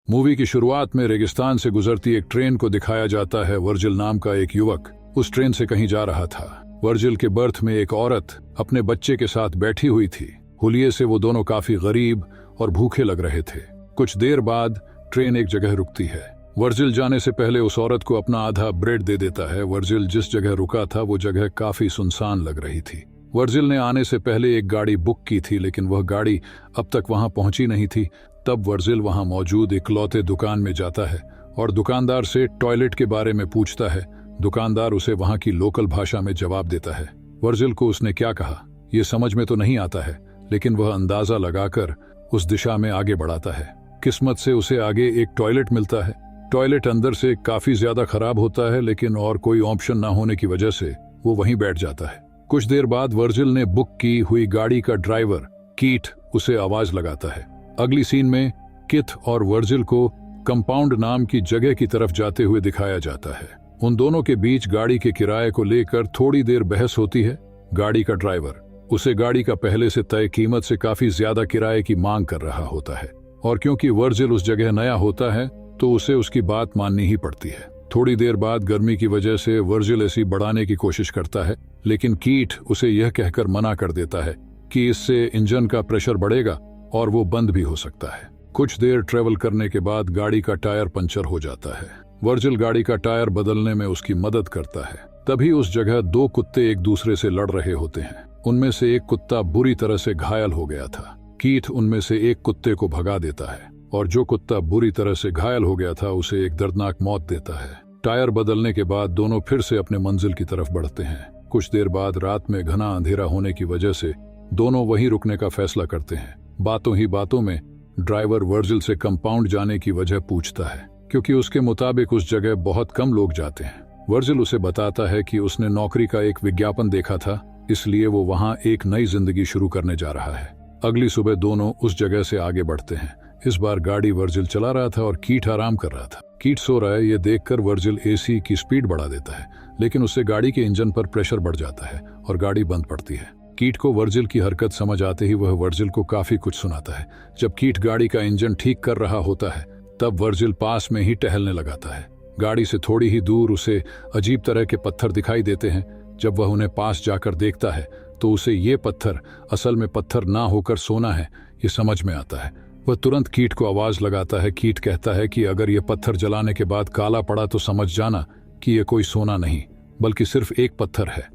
Movie की शुरुआत में रेगिस्तान से गुजरती एक ट्रेन को दिखाया जाता है। वर्जिल नाम का एक युवक उस ट्रेन से कहीं जा रहा था। वर्जिल के बर्थ में एक औरत अपने बच्चे के साथ बैठी हुई थी। हुलिये से वो दोनों काफी गरीब और भूखे लग रहे थे। कुछ देर बाद ट्रेन एक जगह रुकती है। वर्जिल जाने से पहले उस औरत को अपना आधा ब्रेड दे देता है। वर्जिल जिस जगह रुका था वो जगह काफी सुनसान लग रही थी। वर्जिल ने आने से पहले एक गाड़ी बुक की थी, लेकिन वह गाड़ी अब तक वहां पहुंची नहीं थी। तब वर्जिल वहां मौजूद इकलौते दुकान में जाता है और दुकानदार से टॉयलेट के बारे में पूछता है। दुकानदार उसे वहां की लोकल भाषा में जवाब देता है। वर्जिल को उसने क्या कहा ये समझ में तो नहीं आता है, लेकिन वह अंदाजा लगाकर उस दिशा में आगे बढ़ाता है। किस्मत से उसे आगे एक टॉयलेट मिलता है। टॉयलेट अंदर से काफी ज्यादा खराब होता है, लेकिन और कोई ऑप्शन ना होने की वजह से वो वहीं बैठ जाता है। कुछ देर बाद वर्जिल ने बुक की हुई गाड़ी का ड्राइवर कीट उसे आवाज लगाता है। अगली सीन में किथ और वर्जिल को कंपाउंड नाम की जगह की तरफ जाते हुए दिखाया जाता है। उन दोनों के बीच गाड़ी के किराए को लेकर थोड़ी देर बहस होती है। गाड़ी का ड्राइवर उसे गाड़ी का पहले से तय कीमत से काफी ज्यादा किराए की मांग कर रहा होता है, और क्योंकि वर्जिल उस जगह नया होता है तो उसे उसकी बात माननी ही पड़ती है। थोड़ी देर बाद गर्मी की वजह से वर्जिल एसी बढ़ाने की कोशिश करता है, लेकिन कीट उसे यह कहकर मना कर देता है कि इससे इंजन का प्रेशर बढ़ेगा और वो बंद भी हो सकता है। कुछ देर ट्रेवल करने के बाद गाड़ी का टायर पंचर हो जाता है। वर्जिल गाड़ी का टायर बदलने में उसकी मदद करता है। तभी उस जगह दो कुत्ते एक दूसरे से लड़ रहे होते हैं। उनमें से एक कुत्ता बुरी तरह से घायल हो गया था। कीट उनमें से एक कुत्ते को भगा देता है और जो कुत्ता बुरी तरह से घायल हो गया था उसे एक दर्दनाक मौत देता है। टायर बदलने के बाद दोनों फिर से अपने मंजिल की तरफ बढ़ते हैं। कुछ देर बाद रात में घना अंधेरा होने की वजह से दोनों वहीं रुकने का फैसला करते हैं। बातों ही बातों में ड्राइवर वर्जिल से कंपाउंड जाने की वजह पूछता है, क्योंकि उसके मुताबिक उस जगह बहुत कम लोग जाते हैं। वर्जिल उसे बताता है कि उसने नौकरी का एक विज्ञापन देखा था, इसलिए वो वहां एक नई जिंदगी शुरू करने जा रहा है। अगली सुबह दोनों उस जगह से आगे बढ़ते हैं। इस बार गाड़ी वर्जिल चला रहा था और कीट आराम कर रहा था। कीट सो रहा है ये देखकर वर्जिल एसी की स्पीड बढ़ा देता है, लेकिन उससे गाड़ी के इंजन पर प्रेशर बढ़ जाता है और गाड़ी बंद पड़ती है। कीट को वर्जिल की हरकत समझ आते ही वह वर्जिल को काफी कुछ सुनाता है। जब कीट गाड़ी का इंजन ठीक कर रहा होता है तब वर्जिल पास में ही टहलने लगाता है। गाड़ी से थोड़ी ही दूर उसे अजीब तरह के पत्थर दिखाई देते हैं। जब वह उन्हें पास जाकर देखता है तो उसे ये पत्थर असल में पत्थर ना होकर सोना है ये समझ में आता है। वह तुरंत कीट को आवाज लगाता है। कीट कहता है कि अगर ये पत्थर जलाने के बाद काला पड़ा तो समझ जाना कि ये कोई सोना नहीं बल्कि सिर्फ एक पत्थर है।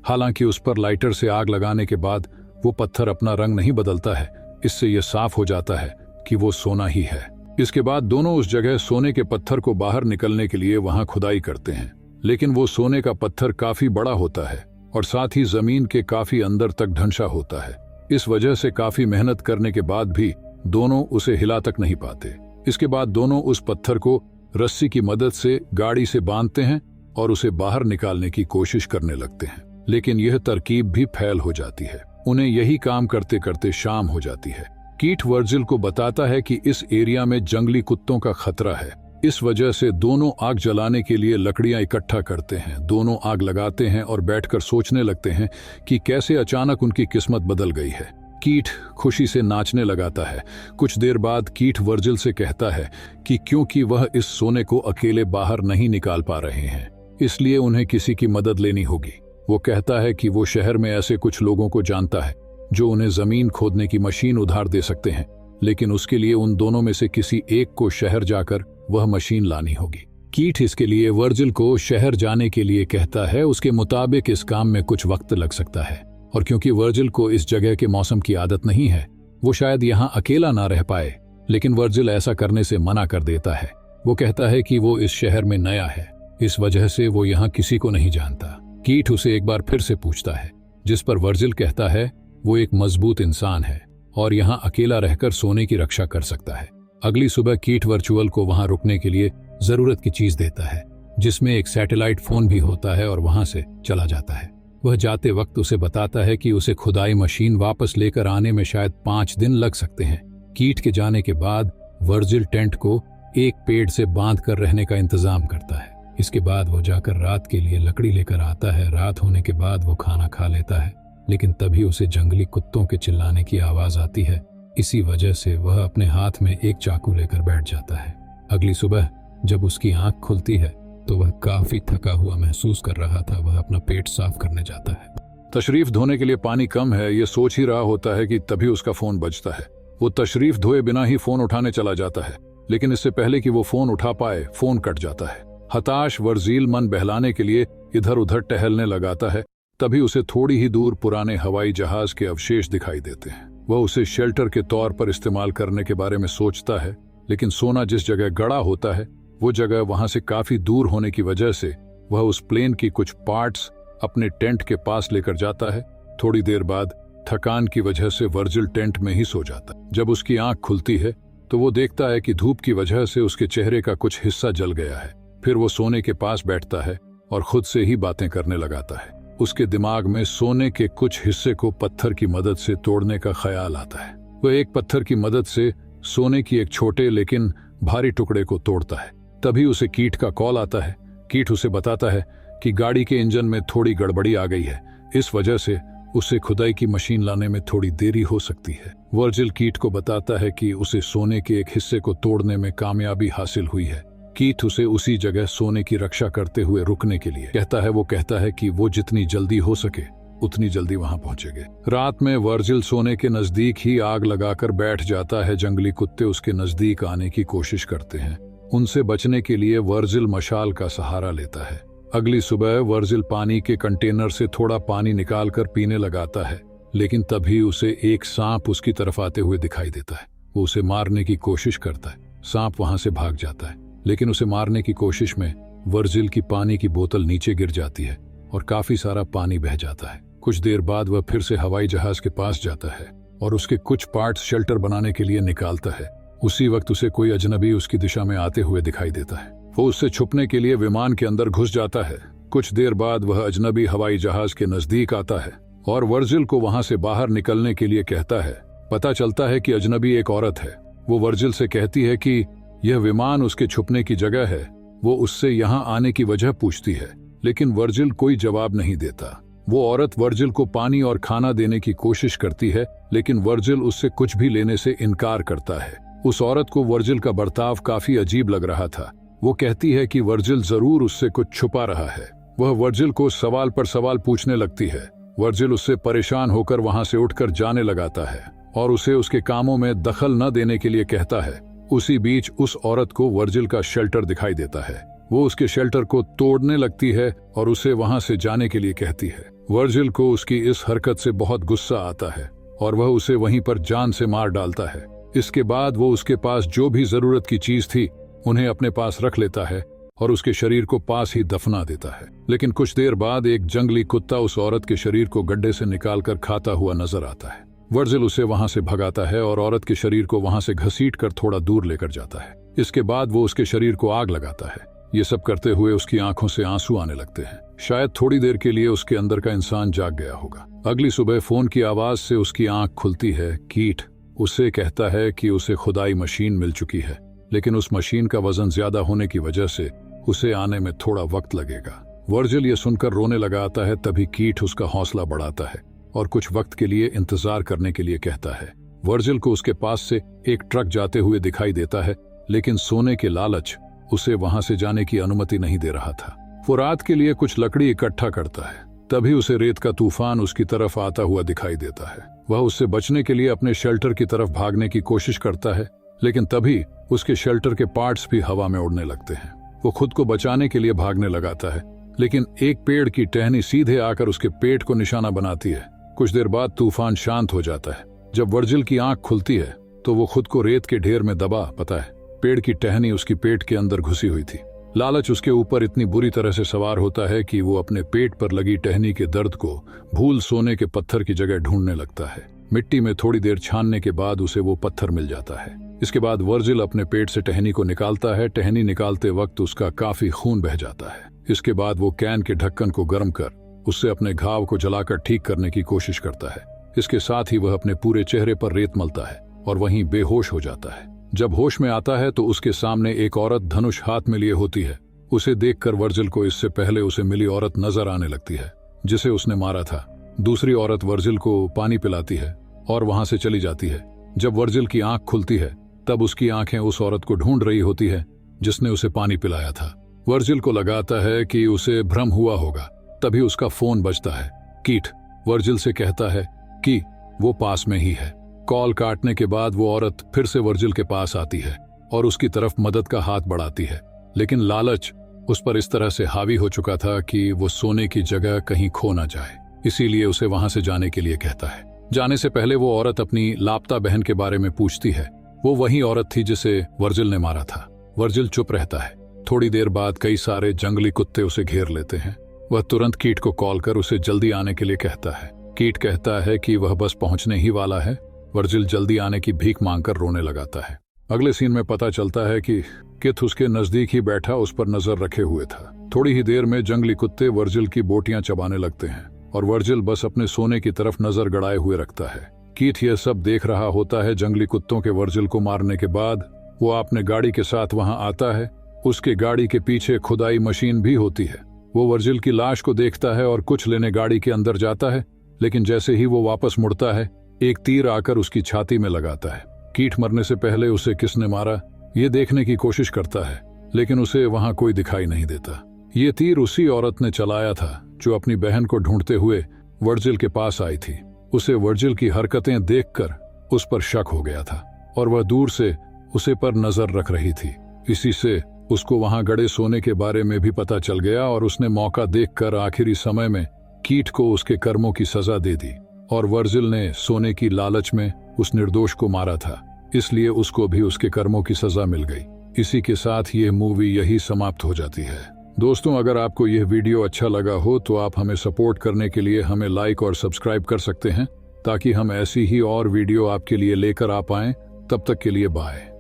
हालांकि उस पर लाइटर से आग लगाने के बाद वो पत्थर अपना रंग नहीं बदलता है। इससे यह साफ हो जाता है कि वो सोना ही है। इसके बाद दोनों उस जगह सोने के पत्थर को बाहर निकलने के लिए वहां खुदाई करते हैं, लेकिन वो सोने का पत्थर काफी बड़ा होता है और साथ ही जमीन के काफी अंदर तक ढंसा होता है। इस वजह से काफी मेहनत करने के बाद भी दोनों उसे हिला तक नहीं पाते। इसके बाद दोनों उस पत्थर को रस्सी की मदद से गाड़ी से बांधते हैं और उसे बाहर निकालने की कोशिश करने लगते हैं, लेकिन यह तरकीब भी फेल हो जाती है। उन्हें यही काम करते करते शाम हो जाती है। कीट वर्जिल को बताता है कि इस एरिया में जंगली कुत्तों का खतरा है। इस वजह से दोनों आग जलाने के लिए लकड़ियां इकट्ठा करते हैं। दोनों आग लगाते हैं और बैठकर सोचने लगते हैं कि कैसे अचानक उनकी किस्मत बदल गई है। कीट खुशी से नाचने लगाता है। कुछ देर बाद कीट वर्जिल से कहता है कि क्योंकि वह इस सोने को अकेले बाहर नहीं निकाल पा रहे हैं, इसलिए उन्हें किसी की मदद लेनी होगी। वो कहता है कि वो शहर में ऐसे कुछ लोगों को जानता है जो उन्हें जमीन खोदने की मशीन उधार दे सकते हैं, लेकिन उसके लिए उन दोनों में से किसी एक को शहर जाकर वह मशीन लानी होगी। कीट इसके लिए वर्जिल को शहर जाने के लिए कहता है। उसके मुताबिक इस काम में कुछ वक्त लग सकता है, और क्योंकि वर्जिल को इस जगह के मौसम की आदत नहीं है वो शायद यहाँ अकेला ना रह पाए, लेकिन वर्जिल ऐसा करने से मना कर देता है। वो कहता है कि वो इस शहर में नया है, इस वजह से वो यहाँ किसी को नहीं जानता। कीट उसे एक बार फिर से पूछता है, जिस पर वर्जिल कहता है वो एक मजबूत इंसान है और यहाँ अकेला रहकर सोने की रक्षा कर सकता है। अगली सुबह कीट वर्चुअल को वहां रुकने के लिए जरूरत की चीज देता है, जिसमें एक सैटेलाइट फोन भी होता है, और वहां से चला जाता है। वह जाते वक्त उसे बताता है कि उसे खुदाई मशीन वापस लेकर आने में शायद 5 दिन लग सकते हैं। कीट के जाने के बाद वर्जिल टेंट को एक पेड़ से बांध कर रहने का इंतजाम करता है। इसके बाद वो जाकर रात के लिए लकड़ी लेकर आता है। रात होने के बाद वो खाना खा लेता है, लेकिन तभी उसे जंगली कुत्तों के चिल्लाने की आवाज आती है। इसी वजह से वह अपने हाथ में एक चाकू लेकर बैठ जाता है। अगली सुबह जब उसकी आंख खुलती है तो वह काफी थका हुआ महसूस कर रहा था। वह अपना पेट साफ करने जाता है। तशरीफ धोने के लिए पानी कम है, ये सोच ही रहा होता है कि तभी उसका फोन बजता है। वो तशरीफ धोए बिना ही फोन उठाने चला जाता है, लेकिन इससे पहले कि वो फोन उठा पाए फोन कट जाता है। हताश वर्जील मन बहलाने के लिए इधर उधर टहलने लगाता है। तभी उसे थोड़ी ही दूर पुराने हवाई जहाज के अवशेष दिखाई देते हैं। वह उसे शेल्टर के तौर पर इस्तेमाल करने के बारे में सोचता है, लेकिन सोना जिस जगह गड़ा होता है वो जगह वहां से काफी दूर होने की वजह से वह उस प्लेन की कुछ पार्ट्स अपने टेंट के पास लेकर जाता है। थोड़ी देर बाद थकान की वजह से वर्जिल टेंट में ही सो जाता है। जब उसकी आंख खुलती है तो वो देखता है कि धूप की वजह से उसके चेहरे का कुछ हिस्सा जल गया है। फिर वो सोने के पास बैठता है और खुद से ही बातें करने लगाता है। उसके दिमाग में सोने के कुछ हिस्से को पत्थर की मदद से तोड़ने का ख्याल आता है। वह एक पत्थर की मदद से सोने की एक छोटे लेकिन भारी टुकड़े को तोड़ता है। तभी उसे कीट का कॉल आता है। कीट उसे बताता है कि गाड़ी के इंजन में थोड़ी गड़बड़ी आ गई है, इस वजह से उसे खुदाई की मशीन लाने में थोड़ी देरी हो सकती है। वर्जिल कीट को बताता है कि उसे सोने के एक हिस्से को तोड़ने में कामयाबी हासिल हुई है। कीट उसे उसी जगह सोने की रक्षा करते हुए रुकने के लिए कहता है। वो कहता है कि वो जितनी जल्दी हो सके उतनी जल्दी वहां पहुंचेंगे। रात में वर्जिल सोने के नजदीक ही आग लगाकर बैठ जाता है। जंगली कुत्ते उसके नजदीक आने की कोशिश करते हैं। उनसे बचने के लिए वर्जिल मशाल का सहारा लेता है। अगली सुबह वर्जिल पानी के कंटेनर से थोड़ा पानी निकालकर पीने लगाता है, लेकिन तभी उसे एक सांप उसकी तरफ आते हुए दिखाई देता है। वो उसे मारने की कोशिश करता है। सांप वहां से भाग जाता है, लेकिन उसे मारने की कोशिश में वर्जिल की पानी की बोतल नीचे गिर जाती है और काफी सारा पानी बह जाता है। कुछ देर बाद वह फिर से हवाई जहाज के पास जाता है और उसके कुछ पार्ट्स शेल्टर बनाने के लिए निकालता है। उसी वक्त उसे कोई अजनबी उसकी दिशा में आते हुए दिखाई देता है। वो उससे छुपने के लिए विमान के अंदर घुस जाता है। कुछ देर बाद वह अजनबी हवाई जहाज के नजदीक आता है और वर्जिल को वहां से बाहर निकलने के लिए कहता है। पता चलता है कि अजनबी एक औरत है। वो वर्जिल से कहती है कि यह विमान उसके छुपने की जगह है। वो उससे यहाँ आने की वजह पूछती है, लेकिन वर्जिल कोई जवाब नहीं देता। वो औरत वर्जिल को पानी और खाना देने की कोशिश करती है, लेकिन वर्जिल उससे कुछ भी लेने से इनकार करता है। उस औरत को वर्जिल का बर्ताव काफी अजीब लग रहा था। वो कहती है कि वर्जिल जरूर उससे कुछ छुपा रहा है। वह वर्जिल को सवाल पर सवाल पूछने लगती है। वर्जिल उससे परेशान होकर वहां से उठकर जाने लगाता है और उसे उसके कामों में दखल न देने के लिए कहता है। उसी बीच उस औरत को वर्जिल का शेल्टर दिखाई देता है। वो उसके शेल्टर को तोड़ने लगती है और उसे वहां से जाने के लिए कहती है। वर्जिल को उसकी इस हरकत से बहुत गुस्सा आता है और वह उसे वहीं पर जान से मार डालता है। इसके बाद वो उसके पास जो भी जरूरत की चीज थी उन्हें अपने पास रख लेता है और उसके शरीर को पास ही दफना देता है। लेकिन कुछ देर बाद एक जंगली कुत्ता उस औरत के शरीर को गड्ढे से निकालकर खाता हुआ नजर आता है। वर्जिल उसे वहां से भगाता है और औरत के शरीर को वहां से घसीटकर थोड़ा दूर लेकर जाता है। इसके बाद वो उसके शरीर को आग लगाता है। ये सब करते हुए उसकी आंखों से आंसू आने लगते हैं। शायद थोड़ी देर के लिए उसके अंदर का इंसान जाग गया होगा। अगली सुबह फोन की आवाज से उसकी आंख खुलती है। कीट उसे कहता है कि उसे खुदाई मशीन मिल चुकी है, लेकिन उस मशीन का वजन ज्यादा होने की वजह से उसे आने में थोड़ा वक्त लगेगा। वर्जिल ये सुनकर रोने लगाता है। तभी कीट उसका हौसला बढ़ाता है और कुछ वक्त के लिए इंतजार करने के लिए कहता है। वर्जिल को उसके पास से एक ट्रक जाते हुए दिखाई देता है, लेकिन सोने के लालच उसे वहां से जाने की अनुमति नहीं दे रहा था। वो रात के लिए कुछ लकड़ी इकट्ठा करता है। तभी उसे रेत का तूफान उसकी तरफ आता हुआ दिखाई देता है। वह उससे बचने के लिए अपने शेल्टर की तरफ भागने की कोशिश करता है, लेकिन तभी उसके शेल्टर के पार्ट्स भी हवा में उड़ने लगते हैं। वो खुद को बचाने के लिए भागने लगाता है, लेकिन एक पेड़ की टहनी सीधे आकर उसके पेट को निशाना बनाती है। कुछ देर बाद तूफान शांत हो जाता है। जब वर्जिल की आंख खुलती है तो वो खुद को रेत के ढेर में दबा पता है पेड़ की टहनी उसकी पेट के अंदर घुसी हुई थी। लालच उसके ऊपर इतनी बुरी तरह से सवार होता है कि वो अपने पेट पर लगी टहनी के दर्द को भूल सोने के पत्थर की जगह ढूंढने लगता है। मिट्टी में थोड़ी देर छानने के बाद उसे वो पत्थर मिल जाता है। इसके बाद वर्जिल अपने पेट से टहनी को निकालता है। टहनी निकालते वक्त उसका काफी खून बह जाता है। इसके बाद वो कैन के ढक्कन को गर्म कर उससे अपने घाव को जलाकर ठीक करने की कोशिश करता है। इसके साथ ही वह अपने पूरे चेहरे पर रेत मलता है और वहीं बेहोश हो जाता है। जब होश में आता है तो उसके सामने एक औरत धनुष हाथ में लिए होती है। उसे देखकर वर्जिल को इससे पहले उसे मिली औरत नजर आने लगती है जिसे उसने मारा था। दूसरी औरत वर्जिल को पानी पिलाती है और वहां से चली जाती है। जब वर्जिल की आंख खुलती है तब उसकी आंखें उस औरत को ढूंढ रही होती है, जिसने उसे पानी पिलाया था। वर्जिल को लगाता है कि उसे भ्रम हुआ होगा। तभी उसका फोन बजता है। कीट वर्जिल से कहता है कि वो पास में ही है। कॉल काटने के बाद वो औरत फिर से वर्जिल के पास आती है और उसकी तरफ मदद का हाथ बढ़ाती है, लेकिन लालच उस पर इस तरह से हावी हो चुका था कि वो सोने की जगह कहीं खो ना जाए, इसीलिए उसे वहां से जाने के लिए कहता है। जाने से पहले वो औरत अपनी लापता बहन के बारे में पूछती है। वो वही औरत थी जिसे वर्जिल ने मारा था। वर्जिल चुप रहता है। थोड़ी देर बाद कई सारे जंगली कुत्ते उसे घेर लेते हैं। वह तुरंत कीट को कॉल कर उसे जल्दी आने के लिए कहता है। कीट कहता है कि वह बस पहुंचने ही वाला है। वर्जिल जल्दी आने की भीख मांगकर रोने लगाता है। अगले सीन में पता चलता है कि किथ उसके नजदीक ही बैठा उस पर नजर रखे हुए था। थोड़ी ही देर में जंगली कुत्ते वर्जिल की बोटियां चबाने लगते हैं और वर्जिल बस अपने सोने की तरफ नजर गड़ाए हुए रखता है। कीथ यह सब देख रहा होता है। जंगली कुत्तों के वर्जिल को मारने के बाद वो अपने गाड़ी के साथ वहां आता है। उसके गाड़ी के पीछे खुदाई मशीन भी होती है। वो वर्जिल की लाश को देखता है और कुछ लेने गाड़ी के अंदर जाता है, लेकिन जैसे ही वो वापस मुड़ता है एक तीर आकर उसकी छाती में लगाता है। कीट मरने से पहले उसे किसने मारा ये देखने की कोशिश करता है, लेकिन उसे वहां कोई दिखाई नहीं देता। ये तीर उसी औरत ने चलाया था जो अपनी बहन को ढूंढते हुए वर्जिल के पास आई थी। उसे वर्जिल की हरकतें देखकर उस पर शक हो गया था और वह दूर से उसे पर नजर रख रही थी। इसी से उसको वहां गड़े सोने के बारे में भी पता चल गया और उसने मौका देखकर आखिरी समय में कीट को उसके कर्मों की सजा दे दी। और वर्जिल ने सोने की लालच में उस निर्दोष को मारा था, इसलिए उसको भी उसके कर्मों की सजा मिल गई। इसी के साथ ये मूवी यही समाप्त हो जाती है। दोस्तों, अगर आपको यह वीडियो अच्छा लगा हो तो आप हमें सपोर्ट करने के लिए हमें लाइक और सब्सक्राइब कर सकते हैं, ताकि हम ऐसी ही और वीडियो आपके लिए लेकर आ पाएं। तब तक के लिए बाय।